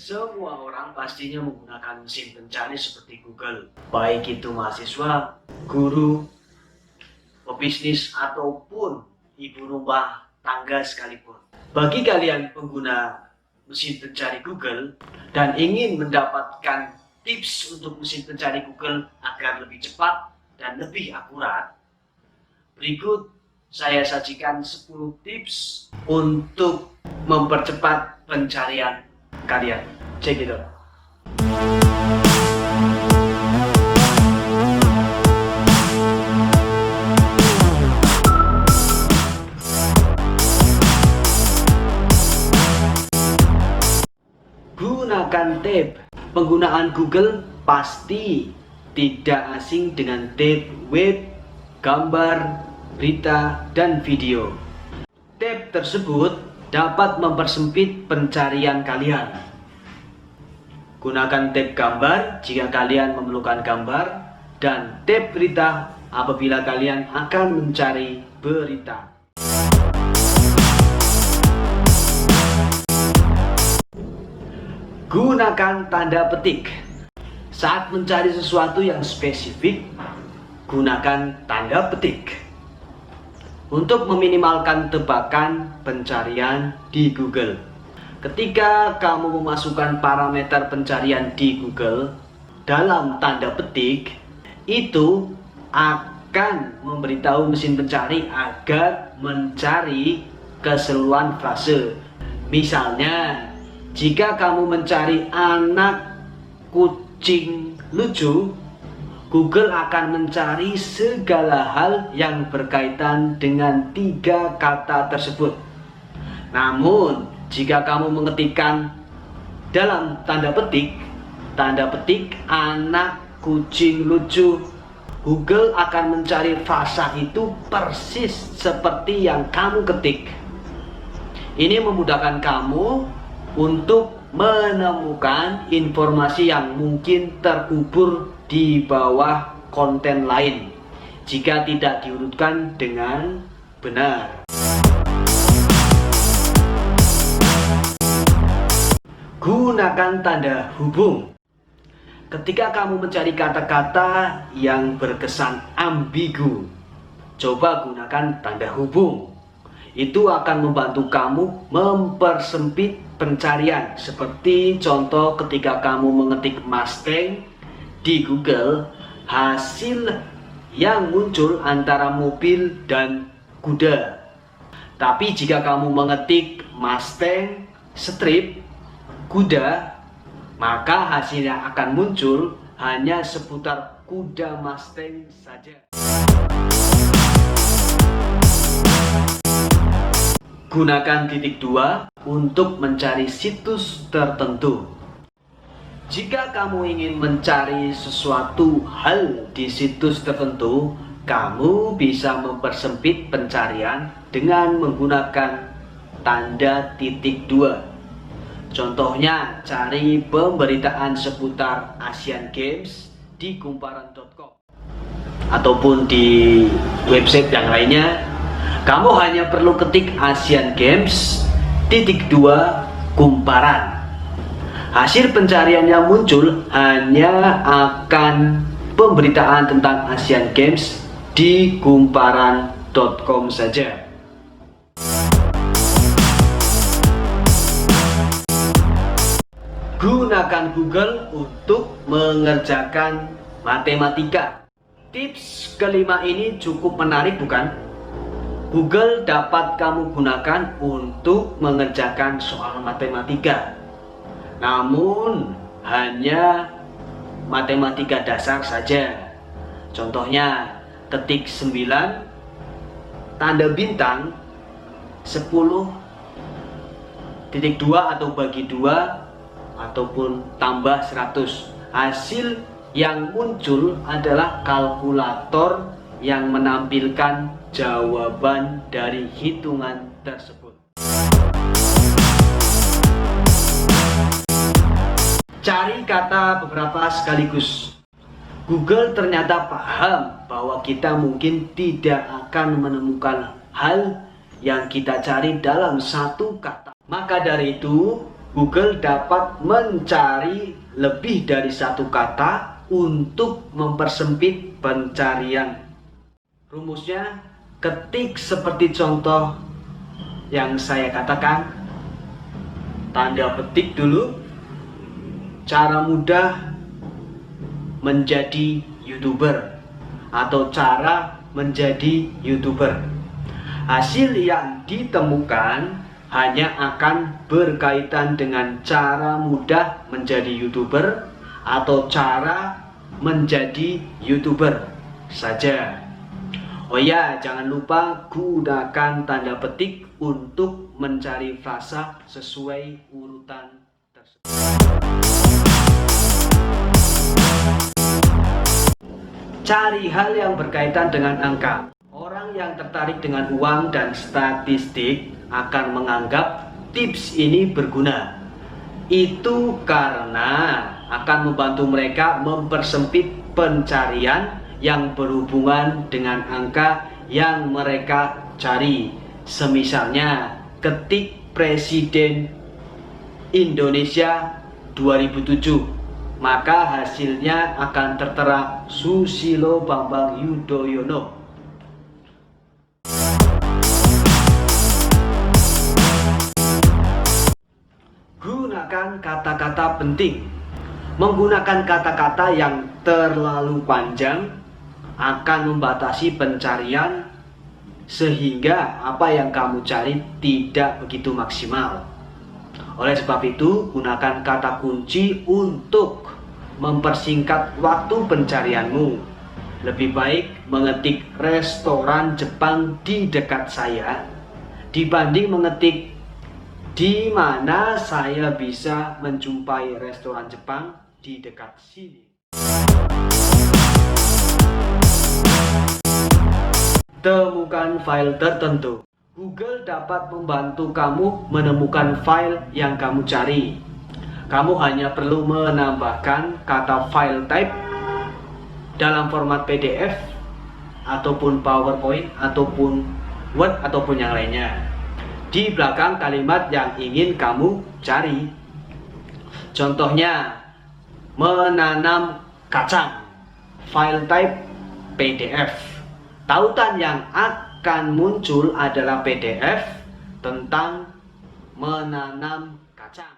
Semua orang pastinya menggunakan mesin pencari seperti Google, baik itu mahasiswa, guru, pebisnis, ataupun ibu rumah tangga sekalipun. Bagi kalian pengguna mesin pencari Google dan ingin mendapatkan tips untuk mesin pencari Google agar lebih cepat dan lebih akurat, berikut saya sajikan 10 tips untuk mempercepat pencarian kalian. Check it out. Gunakan tab. Penggunaan Google pasti tidak asing dengan tab web, gambar, berita, dan video. Tab tersebut dapat mempersempit pencarian kalian. Gunakan tab gambar jika kalian memerlukan gambar, dan tab berita apabila kalian akan mencari berita. Gunakan tanda petik. Saat mencari sesuatu yang spesifik, gunakan tanda petik untuk meminimalkan tebakan pencarian di Google. Ketika kamu memasukkan parameter pencarian di Google dalam tanda petik, itu akan memberitahu mesin pencari agar mencari keseluruhan frase. Misalnya, jika kamu mencari anak kucing lucu, Google akan mencari segala hal yang berkaitan dengan 3 kata tersebut. Namun, jika kamu mengetikkan dalam tanda petik anak kucing lucu, Google akan mencari frasa itu persis seperti yang kamu ketik. Ini memudahkan kamu untuk menemukan informasi yang mungkin terkubur di bawah konten lain jika tidak diurutkan dengan benar. Gunakan tanda hubung. Ketika kamu mencari kata-kata yang berkesan ambigu, coba gunakan tanda hubung. Itu akan membantu kamu mempersempit pencarian. Seperti contoh ketika kamu mengetik Mustang di Google, hasil yang muncul antara mobil dan kuda. Tapi jika kamu mengetik Mustang strip kuda, maka hasil yang akan muncul hanya seputar kuda Mustang saja. Gunakan titik 2 untuk mencari situs tertentu. Jika kamu ingin mencari sesuatu hal di situs tertentu, kamu bisa mempersempit pencarian dengan menggunakan tanda titik 2. Contohnya, cari pemberitaan seputar Asian Games di kumparan.com ataupun di website yang lainnya. Kamu hanya perlu ketik Asian Games titik 2 kumparan. Hasil pencarian yang muncul hanya akan pemberitaan tentang Asian Games di kumparan.com saja. Gunakan Google untuk mengerjakan matematika. Tips kelima ini cukup menarik, bukan? Google dapat kamu gunakan untuk mengerjakan soal matematika. Namun, hanya matematika dasar saja. Contohnya, ketik 9, tanda bintang, 10.2 atau bagi 2, ataupun tambah 100. Hasil yang muncul adalah kalkulator yang menampilkan jawaban dari hitungan tersebut. Cari kata beberapa sekaligus. Google ternyata paham bahwa kita mungkin tidak akan menemukan hal yang kita cari dalam satu kata. Maka dari itu, Google dapat mencari lebih dari satu kata untuk mempersempit pencarian. Rumusnya, ketik seperti contoh yang saya katakan, tanda petik dulu, cara mudah menjadi YouTuber atau cara menjadi YouTuber. Hasil yang ditemukan hanya akan berkaitan dengan cara mudah menjadi YouTuber atau cara menjadi YouTuber saja. Oh ya, jangan lupa gunakan tanda petik untuk mencari frasa sesuai urutan tersebut. Cari hal yang berkaitan dengan angka. Orang yang tertarik dengan uang dan statistik akan menganggap tips ini berguna. Itu karena akan membantu mereka mempersempit pencarian yang berhubungan dengan angka yang mereka cari. Semisalnya, ketik Presiden Indonesia 2007, maka hasilnya akan tertera Susilo Bambang Yudhoyono. Gunakan kata-kata penting. Menggunakan kata-kata yang terlalu panjang akan membatasi pencarian, sehingga apa yang kamu cari tidak begitu maksimal. Oleh sebab itu, gunakan kata kunci untuk mempersingkat waktu pencarianmu. Lebih baik mengetik restoran Jepang di dekat saya dibanding mengetik di mana saya bisa menjumpai restoran Jepang di dekat sini. Temukan file tertentu. Google dapat membantu kamu menemukan file yang kamu cari. Kamu hanya perlu menambahkan kata file type dalam format PDF ataupun PowerPoint ataupun Word ataupun yang lainnya di belakang kalimat yang ingin kamu cari. Contohnya, menanam kacang, file type PDF. Tautan yang akan muncul adalah PDF tentang menanam kacang.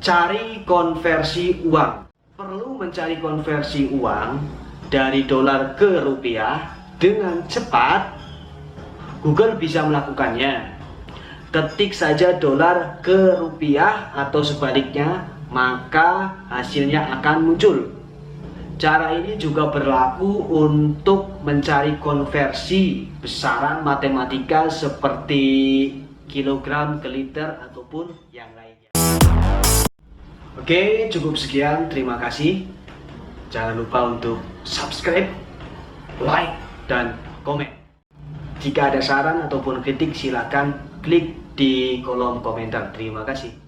Cari konversi uang. Perlu mencari konversi uang dari dolar ke rupiah dengan cepat. Google bisa melakukannya. Ketik saja dolar ke rupiah atau sebaliknya, maka hasilnya akan muncul. Cara ini juga berlaku untuk mencari konversi besaran matematika seperti kilogram ke liter ataupun yang lainnya. Oke, cukup sekian. Terima kasih. Jangan lupa untuk subscribe, like, dan komen. Jika ada saran ataupun kritik, silakan klik di kolom komentar. Terima kasih.